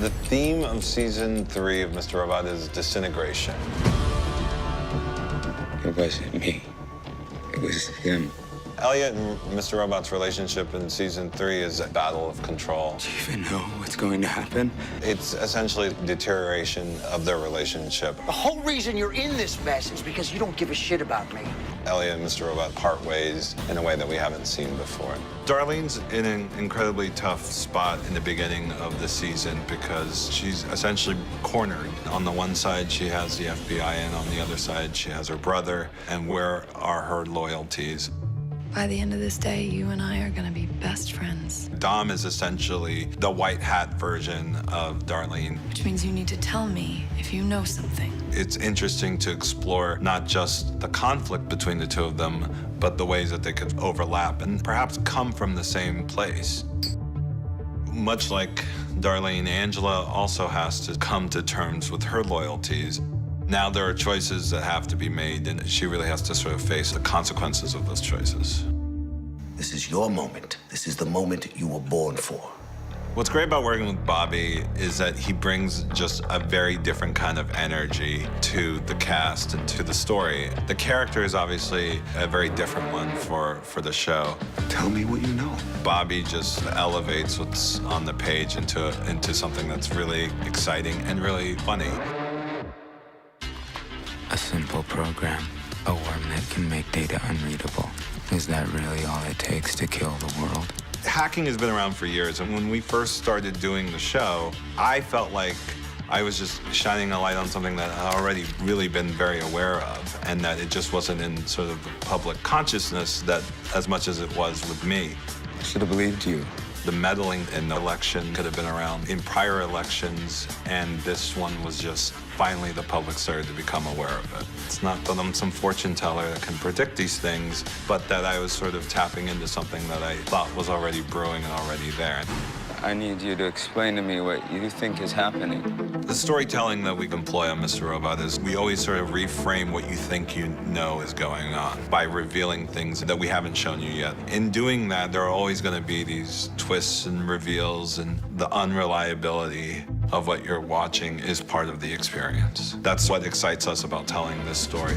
The theme of season 3 of Mr. Robot is disintegration. It wasn't me. It was him. Elliot and Mr. Robot's relationship in season 3 is a battle of control. Do you even know what's going to happen? It's essentially deterioration of their relationship. The whole reason you're in this mess is because you don't give a shit about me. Elliot and Mr. Robot part ways in a way that we haven't seen before. Darlene's in an incredibly tough spot in the beginning of the season because she's essentially cornered. On the one side, she has the FBI, and on the other side, she has her brother. And where are her loyalties? By the end of this day, you and I are gonna be best friends. Dom is essentially the white hat version of Darlene. Which means you need to tell me if you know something. It's interesting to explore not just the conflict between the two of them, but the ways that they could overlap and perhaps come from the same place. Much like Darlene, Angela also has to come to terms with her loyalties. Now there are choices that have to be made, and she really has to sort of face the consequences of those choices. This is your moment. This is the moment you were born for. What's great about working with Bobby is that he brings just a very different kind of energy to the cast and to the story. The character is obviously a very different one for the show. Tell me what you know. Bobby just elevates what's on the page into something that's really exciting and really funny. A simple program, a worm that can make data unreadable. Is that really all it takes to kill the world? Hacking has been around for years, and when we first started doing the show, I felt like I was just shining a light on something that I'd already really been very aware of, and that it just wasn't in sort of the public consciousness that as much as it was with me. I should have believed you. The meddling in the election could have been around in prior elections, and this one was just finally the public started to become aware of it. It's not that I'm some fortune teller that can predict these things, but that I was sort of tapping into something that I thought was already brewing and already there. I need you to explain to me what you think is happening. The storytelling that we employ on Mr. Robot is we always sort of reframe what you think you know is going on by revealing things that we haven't shown you yet. In doing that, there are always going to be these twists and reveals, and the unreliability of what you're watching is part of the experience. That's what excites us about telling this story.